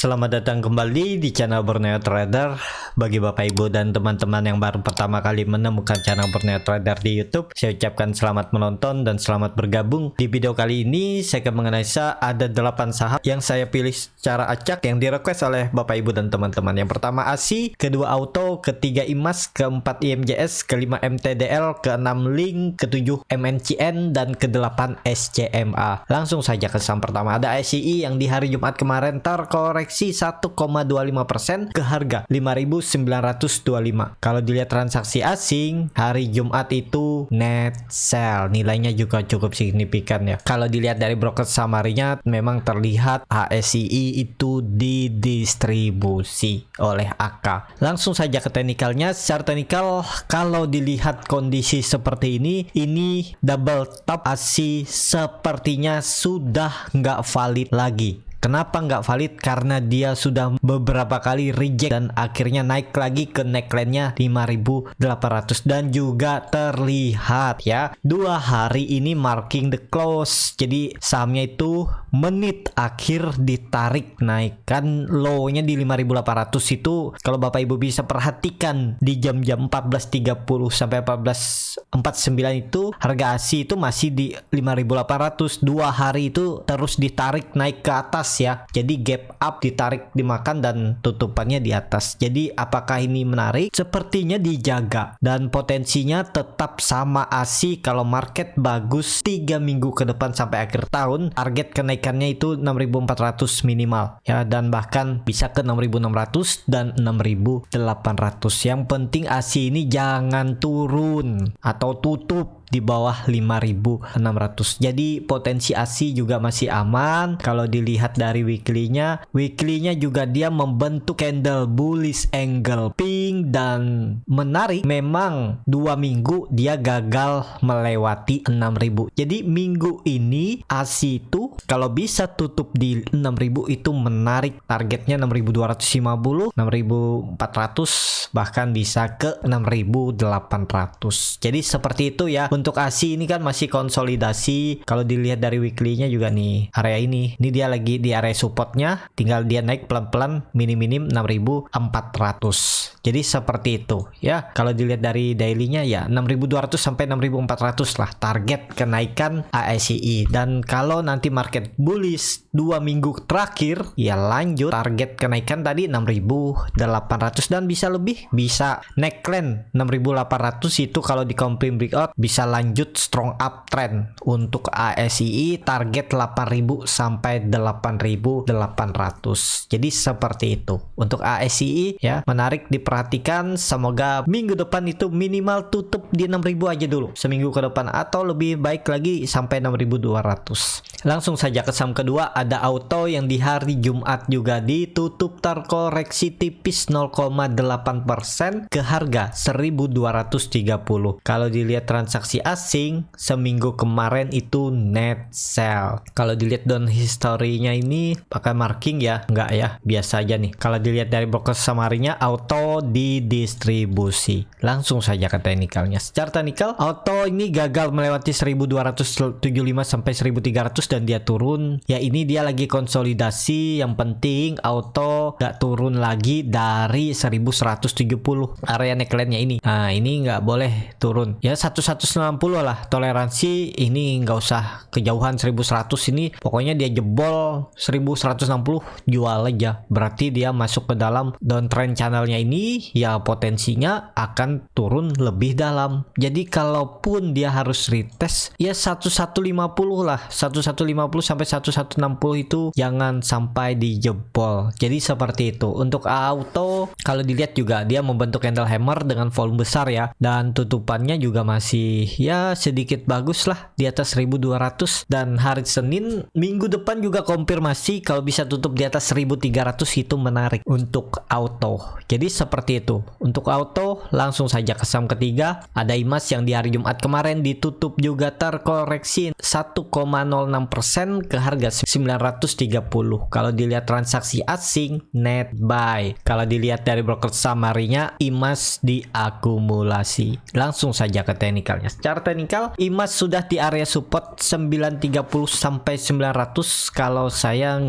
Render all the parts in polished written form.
Selamat datang kembali di channel Borneo Trader. Bagi Bapak Ibu dan teman-teman yang baru pertama kali menemukan channel Borneo Trader di YouTube, saya ucapkan selamat menonton dan selamat bergabung. Di video kali ini saya akan menganalisa ada 8 saham yang saya pilih secara acak yang di-request oleh Bapak Ibu dan teman-teman. Yang pertama ASI, kedua Auto, ketiga IMAS, keempat IMJS, kelima MTDL, keenam Link, ketujuh MNCN, dan ke-8 SCMA. Langsung saja ke saham pertama, ada ASI yang di hari Jumat kemarin terkoreksi 1,25% ke harga 5.925. Kalau dilihat transaksi asing hari Jumat itu net sell, nilainya juga cukup signifikan ya. Kalau dilihat dari broker summary-nya memang terlihat ASI itu didistribusi oleh AK. Langsung saja ke teknikalnya. Secara teknikal kalau dilihat kondisi seperti ini double top ASI sepertinya sudah nggak valid lagi. Kenapa nggak valid? Karena dia sudah beberapa kali reject dan akhirnya naik lagi ke neckline-nya 5.800 dan juga terlihat ya 2 hari ini marking the close. Jadi sahamnya itu menit akhir ditarik naik, kan low-nya di 5.800 itu kalau Bapak Ibu bisa perhatikan di jam-jam 14.30 sampai 14.49 itu harga ASI itu masih di 5.800. 2 hari itu terus ditarik naik ke atas ya. Jadi gap up ditarik dimakan dan tutupannya di atas. Jadi apakah ini menarik? Sepertinya dijaga dan potensinya tetap sama ASI. Kalau market bagus 3 minggu ke depan sampai akhir tahun, target kenaikannya itu 6.400 minimal ya, dan bahkan bisa ke 6.600 dan 6.800. Yang penting ASI ini jangan turun atau tutup di bawah 5.600. Jadi potensi ASI juga masih aman. Kalau dilihat dari weekly-nya juga dia membentuk candle bullish angle pink dan menarik. Memang 2 minggu dia gagal melewati 6.000. Jadi minggu ini ASI itu kalau bisa tutup di 6.000 itu menarik. Targetnya 6.250, 6.400, bahkan bisa ke 6.800. Jadi seperti itu ya. Untuk ASI ini kan masih konsolidasi. Kalau dilihat dari weekly-nya juga nih, area ini dia lagi di area supportnya, tinggal dia naik pelan-pelan minim-minim 6.400. Jadi seperti itu ya. Kalau dilihat dari daily-nya ya 6.200 sampai 6.400 lah target kenaikan ASI. Dan kalau nanti market bullish 2 minggu terakhir ya lanjut target kenaikan tadi 6.800 dan bisa lebih, bisa neckline 6.800 itu kalau di confirm breakout bisa lanjut strong uptrend. Untuk ASI target 8.000 sampai 8.800. Jadi seperti itu untuk ASI ya. Menarik diperhatikan. Semoga minggu depan itu minimal tutup di 6.000 aja dulu seminggu ke depan, atau lebih baik lagi sampai 6.200. Langsung saja ke saham kedua, ada Auto yang di hari Jumat juga ditutup terkoreksi tipis 0,8% ke harga 1.230. Kalau dilihat transaksi asing seminggu kemarin itu net sell. Kalau dilihat down history-nya ini pakai marking ya? Enggak ya, biasa aja nih. Kalau dilihat dari broker summary-nya Auto didistribusi. Langsung saja ke teknikalnya. Secara teknikal Auto ini gagal melewati 1.275 sampai 1.300 dan dia turun. Ya ini dia lagi konsolidasi. Yang penting Auto gak turun lagi dari 1.170 area neckline-nya ini. Nah ini nggak boleh turun ya, 1190 lah toleransi. Ini nggak usah kejauhan 1.100 ini, pokoknya dia jebol 1.160 jual aja. Berarti dia masuk ke dalam downtrend channelnya ini ya, potensinya akan turun lebih dalam. Jadi kalaupun dia harus retest ya 1150 lah, 1150 sampai 1160 itu jangan sampai dijebol. Jadi seperti itu. Untuk Auto kalau dilihat juga dia membentuk candle hammer dengan volume besar ya, dan tutupannya juga masih ya sedikit bagus lah di atas 1.200. Dan hari Senin minggu depan juga konfirmasi kalau bisa tutup di atas 1.300 itu menarik untuk Auto. Jadi seperti itu untuk Auto. Langsung saja ke saham ketiga, ada IMAS yang di hari Jumat kemarin ditutup juga terkoreksi 1,06% ke harga 930. Kalau dilihat transaksi asing net buy. Kalau dilihat dari broker summary-nya IMAS diakumulasi. Langsung saja ke teknikalnya. Secara teknikal IMAS sudah di area support 930 sampai 900. Kalau saya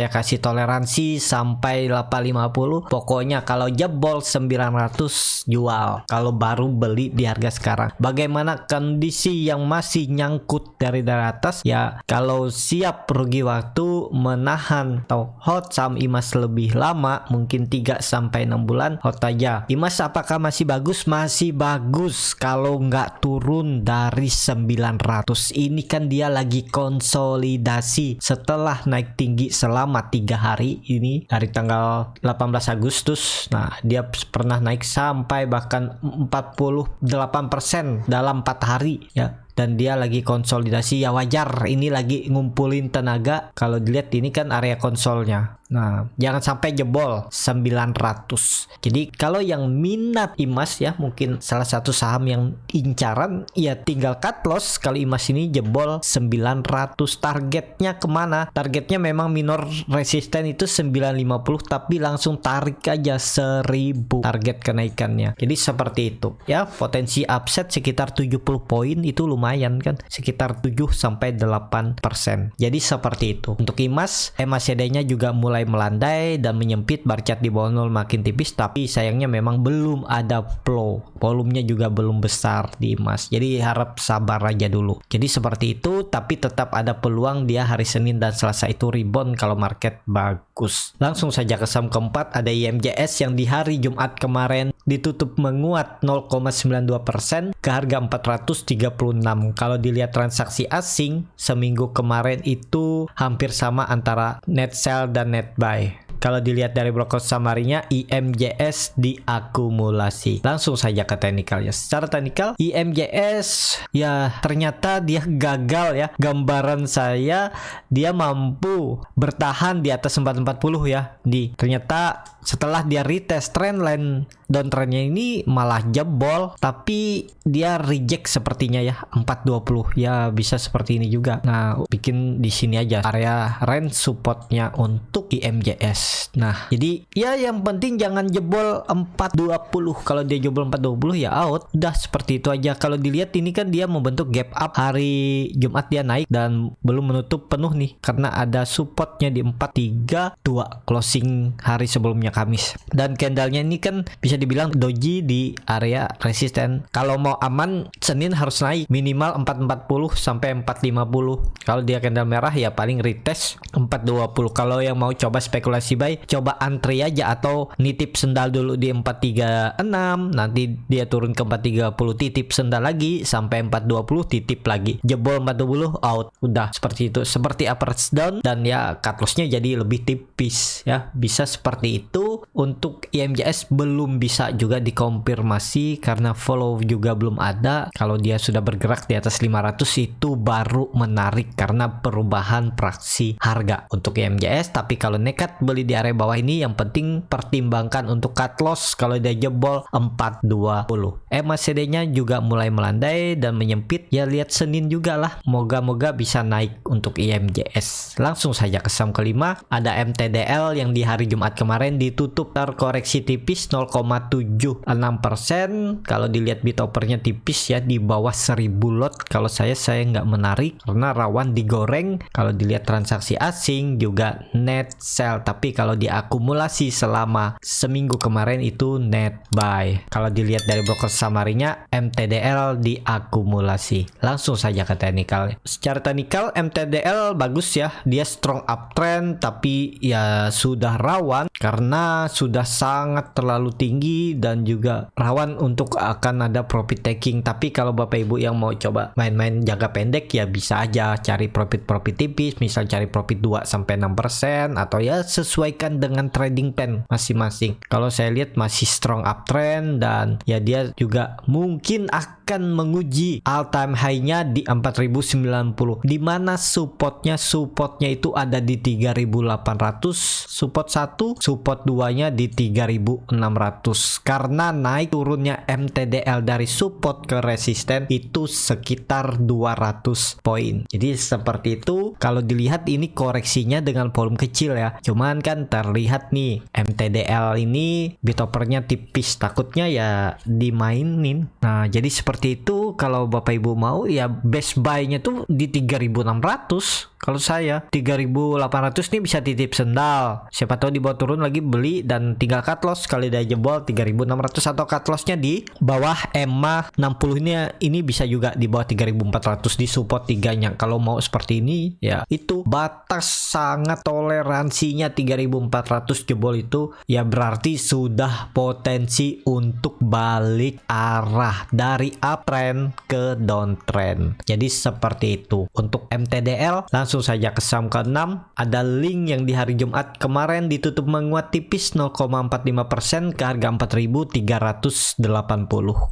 kasih toleransi sampai 850. Pokoknya kalau jebol 900 jual. Kalau baru beli di harga sekarang. Bagaimana kondisi yang masih nyangkut dari atas ya, kalau siap rugi waktu menahan atau hold saham IMAS lebih lama, mungkin 3 sampai 6 bulan hold aja. IMAS apakah masih bagus? Masih bagus kalau nggak turun dari 900. Ini kan dia lagi konsolidasi setelah naik tinggi selama 3 hari ini dari tanggal 18 Agustus. Nah, dia pernah naik sampai bahkan 48% dalam 4 hari ya. Dan dia lagi konsolidasi, ya wajar, ini lagi ngumpulin tenaga. Kalau dilihat ini kan area konsolnya. Nah, jangan sampai jebol 900. Jadi kalau yang minat IMAS ya, mungkin salah satu saham yang incaran, ya tinggal cut loss kalau IMAS ini jebol 900. Targetnya kemana? Targetnya memang minor resisten itu 950, tapi langsung tarik aja 1000 target kenaikannya. Jadi seperti itu ya, potensi upset sekitar 70 poin itu lumayan kan, sekitar 7 sampai 8%. Jadi seperti itu. Untuk IMAS, MACD-nya juga mulai melandai dan menyempit, bar chart di bawah 0 makin tipis, tapi sayangnya memang belum ada flow. Volumenya juga belum besar di IMAS. Jadi harap sabar aja dulu. Jadi seperti itu, tapi tetap ada peluang dia hari Senin dan Selasa itu rebound kalau market bagus. Langsung saja ke saham keempat, ada IMJS yang di hari Jumat kemarin ditutup menguat 0,92% ke harga 436. Kalau dilihat transaksi asing seminggu kemarin itu hampir sama antara net sell dan net buy. Kalau dilihat dari broker summary-nya, IMJS diakumulasi. Langsung saja ke teknikal ya. Secara teknikal, IMJS ya ternyata dia gagal ya. Gambaran saya, dia mampu bertahan di atas 440 ya. Ternyata setelah dia retest trendline, downtrendnya ini malah jebol, tapi dia reject sepertinya ya 420. Ya bisa seperti ini juga. Nah, bikin di sini aja area range supportnya untuk IMJS. Nah, jadi ya yang penting jangan jebol 420. Kalau dia jebol 420 ya out. Udah seperti itu aja. Kalau dilihat ini kan dia membentuk gap up hari Jumat, dia naik dan belum menutup penuh nih karena ada supportnya di 432 closing hari sebelumnya Kamis. Dan candlenya ini kan bisa dibilang doji di area resisten. Kalau mau aman, Senin harus naik minimal 440 sampai 450. Kalau dia candle merah ya paling retest 420. Kalau yang mau coba spekulasi buy, coba antri aja atau nitip sendal dulu di 436, nanti dia turun ke 430, titip sendal lagi sampai 420, titip lagi, jebol 420 out. Udah seperti itu, seperti average down, dan ya cut loss-nya jadi lebih tipis ya. Bisa seperti itu. Untuk IMJS belum bisa juga dikonfirmasi karena follow juga belum ada. Kalau dia sudah bergerak di atas 500 itu baru menarik karena perubahan fraksi harga untuk IMJS. Tapi kalau nekat beli di area bawah ini, yang penting pertimbangkan untuk cut loss kalau dia jebol 420. MACD-nya juga mulai melandai dan menyempit. Ya lihat Senin juga lah. Moga-moga bisa naik untuk IMJS. Langsung saja ke saham kelima, ada MTDL yang di hari Jumat kemarin ditutup terkoreksi tipis 0,76%. Kalau dilihat bid offernya tipis ya, di bawah 1000 lot. Kalau saya nggak menarik karena rawan digoreng. Kalau dilihat transaksi asing juga net sell, tapi kalau diakumulasi selama seminggu kemarin itu net buy. Kalau dilihat dari broker summary-nya, MTDL diakumulasi. Langsung saja ke teknikal. Secara teknikal MTDL bagus ya, dia strong uptrend, tapi ya sudah rawan karena sudah sangat terlalu tinggi dan juga rawan untuk akan ada profit taking. Tapi kalau Bapak Ibu yang mau coba main-main jangka pendek ya bisa aja cari profit tipis, misal cari profit 2 sampai 6% atau ya sesuaikan dengan trading plan masing-masing. Kalau saya lihat masih strong uptrend dan ya dia juga mungkin akan menguji all time high-nya di 4090, di mana supportnya itu ada di 3800, support 1, support 2-nya di 3600. Karena naik turunnya MTDL dari support ke resisten itu sekitar 200 poin. Jadi seperti itu. Kalau dilihat ini koreksinya dengan volume kecil ya. Cuman kan terlihat nih MTDL ini bid offernya tipis, takutnya ya dimainin. Nah, jadi seperti itu. kalau Bapak Ibu mau ya best buy-nya tuh di 3.600. Kalau saya 3.800 nih bisa titip sendal. Siapa tahu dibawa turun lagi beli dan tinggal cut loss kali dia jebol 3.600 atau cut lossnya di bawah EMA 60 ini bisa juga di bawah 3.400 di support 3-nya. Kalau mau seperti ini ya itu batas sangat toleransinya 3.400 jebol itu ya berarti sudah potensi untuk balik arah dari uptrend ke downtrend. Jadi seperti itu. Untuk MTDL langsung saja ke saham ke-6. Ada link yang di hari Jumat kemarin ditutup menguat tipis 0,45% ke harga 4.380.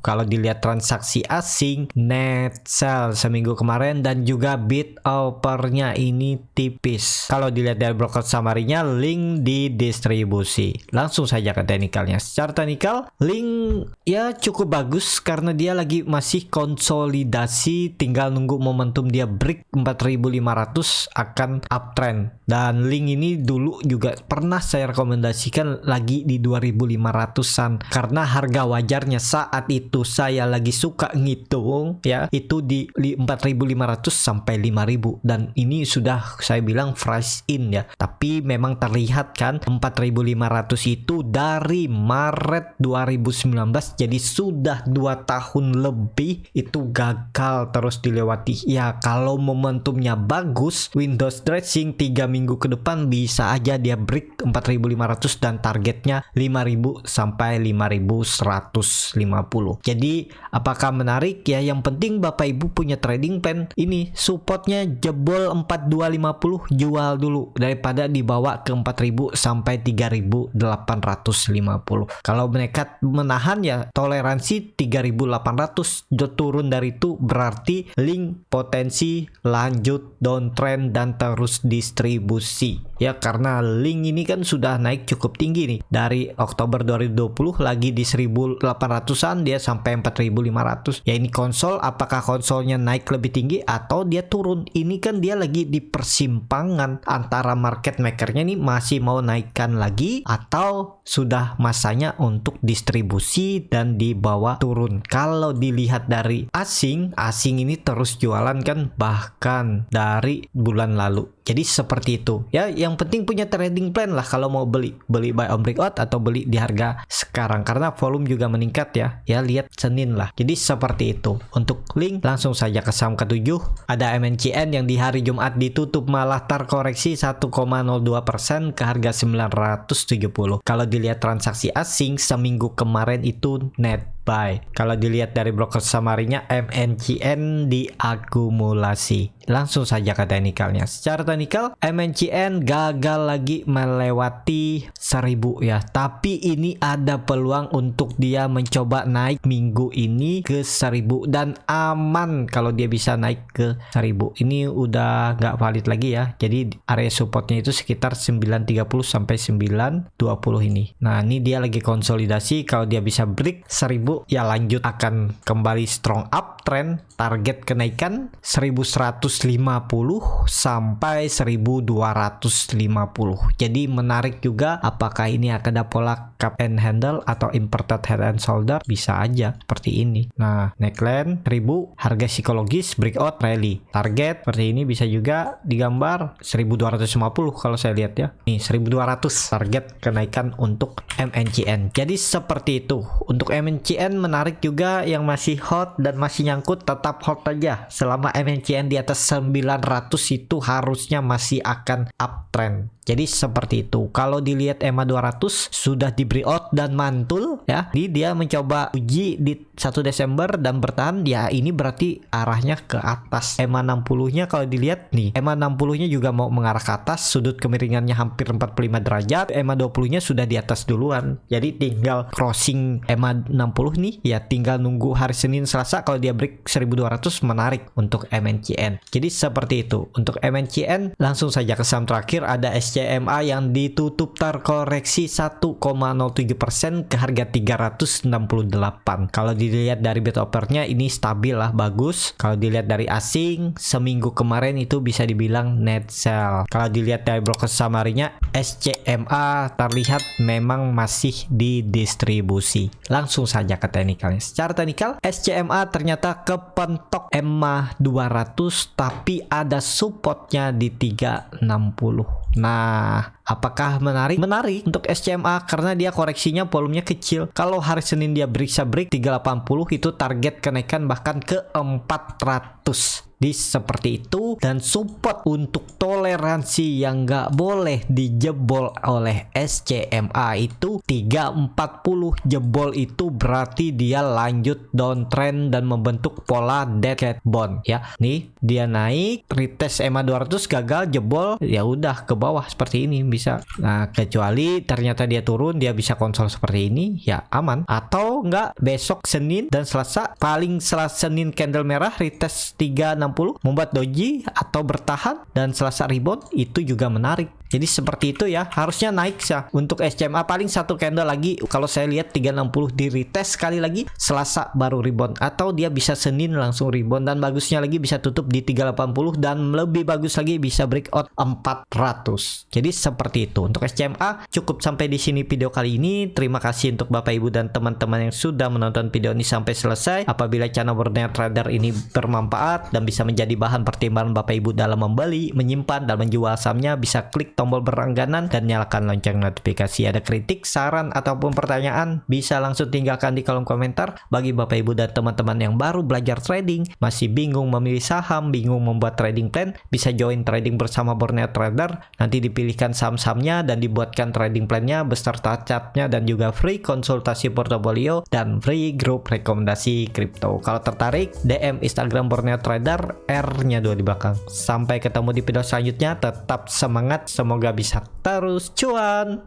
Kalau dilihat transaksi asing net sell seminggu kemarin dan juga bid offernya ini tipis. Kalau dilihat dari broker summary-nya link di distribusi. Langsung saja ke teknikalnya. Secara teknikal link ya cukup bagus karena dia lagi masih konsolidasi, tinggal nunggu momentum dia break 4.500 akan uptrend. Dan link ini dulu juga pernah saya rekomendasikan lagi di 2.500-an karena harga wajarnya saat itu saya lagi suka ngitung ya itu di 4.500 sampai 5.000 dan ini sudah saya bilang price in ya. Tapi memang terlihat kan 4.500 itu dari Maret 2019 jadi sudah 2 tahun lebih itu gagal terus dilewati. Ya kalau momentumnya bagus Windows dressing 3 minggu ke depan bisa aja dia break 4.500 dan targetnya 5.000 sampai 5.150. Jadi apakah menarik ya? Yang penting Bapak Ibu punya trading plan. Ini supportnya jebol 4.250 jual dulu daripada dibawa ke 4.000 sampai 3.850. Kalau mereka menahan ya toleransi 3.800 turun dari itu berarti link potensi lanjut downtrend dan terus distribusi ya karena link ini kan sudah naik cukup tinggi nih dari Oktober 2020 lagi di 1.800-an dia sampai 4.500 ya. Ini konsol, apakah konsolnya naik lebih tinggi atau dia turun? Ini kan dia lagi di persimpangan antara market makernya nih masih mau naikkan lagi atau sudah masanya untuk distribusi dan dibawa turun. Kalau dilihat dari asing ini terus jualan kan bahkan dari bulan lalu. Jadi seperti itu ya, yang penting punya trading plan lah kalau mau beli buy on breakout atau beli di harga sekarang karena volume juga meningkat ya lihat Senin lah. Jadi seperti itu. Untuk link langsung saja ke saham ke-7. Ada MNCN yang di hari Jumat ditutup malah terkoreksi 1,02% ke harga 970. Kalau dilihat transaksi asing seminggu kemarin itu net buy. Kalau dilihat dari broker summary-nya MNCN diakumulasi. Langsung saja ke teknikalnya. Secara teknikal MNCN gagal lagi melewati 1000 ya. Tapi ini ada peluang untuk dia mencoba naik minggu ini ke 1000 dan aman kalau dia bisa naik ke 1000. Ini udah nggak valid lagi ya. Jadi area supportnya itu sekitar 930 sampai 920 ini. Nah, ini dia lagi konsolidasi. Kalau dia bisa break 1000 ya lanjut akan kembali strong uptrend. Target kenaikan 1150 sampai 1250. Jadi menarik juga apakah ini akan ada pola cup and handle atau inverted head and shoulder, bisa aja seperti ini. Nah, neckline 1000 harga psikologis breakout rally. Target seperti ini bisa juga digambar 1250 kalau saya lihat ya. Nih 1200 target kenaikan untuk MNCN. Jadi seperti itu. Untuk MNCN menarik juga yang masih hot dan masih nyangkut tetap hot aja. Selama MNCN di atas 900 itu harusnya masih akan uptrend. Jadi seperti itu. Kalau dilihat EMA 200 sudah di breakout dan mantul ya. Dia mencoba uji di 1 Desember dan bertahan ya, ini berarti arahnya ke atas. EMA 60-nya kalau dilihat nih, EMA 60-nya juga mau mengarah ke atas, sudut kemiringannya hampir 45 derajat. EMA 20-nya sudah di atas duluan. Jadi tinggal crossing EMA 60 nih ya, tinggal nunggu hari Senin Selasa kalau dia break 1200 menarik untuk MNCN. Jadi seperti itu. Untuk MNCN langsung saja ke saham terakhir, ada SCMA yang ditutup terkoreksi 1,07% ke harga 368. Kalau dilihat dari bid offernya ini stabil lah, bagus. Kalau dilihat dari asing, seminggu kemarin itu bisa dibilang net sell. Kalau dilihat dari broker summary-nya, SCMA terlihat memang masih didistribusi. Langsung saja ke teknikalnya. Secara teknikal, SCMA ternyata kepentok EMA 200 tapi ada supportnya di 360. Nah, apakah menarik? Menarik untuk SCMA karena dia koreksinya volumenya kecil. Kalau hari Senin dia bisa break 380, itu target kenaikan bahkan ke 400. Di seperti itu, dan support untuk toleransi yang nggak boleh dijebol oleh SCMA itu 340. Jebol itu berarti dia lanjut downtrend dan membentuk pola dead cat bond ya. Nih dia naik, retest EMA 200 gagal, jebol, ya udah ke bawah seperti ini bisa. Nah, kecuali ternyata dia turun, dia bisa konsol seperti ini, ya aman. Atau enggak, besok Senin dan Selasa, paling Selasa Senin candle merah retest 360 membuat doji atau bertahan dan Selasa rebound, itu juga menarik. Jadi seperti itu ya, harusnya naik ya. Untuk SCMA paling satu candle lagi, kalau saya lihat 360 di retest sekali lagi, Selasa baru rebound, atau dia bisa Senin langsung rebound, dan bagusnya lagi bisa tutup di 380, dan lebih bagus lagi bisa breakout 400. Jadi seperti itu. Untuk SCMA cukup sampai di sini video kali ini. Terima kasih untuk Bapak Ibu dan teman-teman yang sudah menonton video ini sampai selesai. Apabila channel Borneo Trader ini bermanfaat dan bisa menjadi bahan pertimbangan Bapak Ibu dalam membeli, menyimpan, dan menjual sahamnya, bisa klik tombol berlangganan dan nyalakan lonceng notifikasi. Ada kritik, saran, ataupun pertanyaan, bisa langsung tinggalkan di kolom komentar. Bagi Bapak Ibu dan teman-teman yang baru belajar trading, masih bingung memilih saham, bingung membuat trading plan, bisa join trading bersama Borneo Trader. Nanti dipilihkan saham-sahamnya dan dibuatkan trading plannya beserta chartnya, dan juga free konsultasi portofolio dan free grup rekomendasi kripto. Kalau tertarik, DM Instagram Borneo Trader, R-nya 2 di belakang. Sampai ketemu di video selanjutnya, tetap semangat, semoga bisa terus cuan.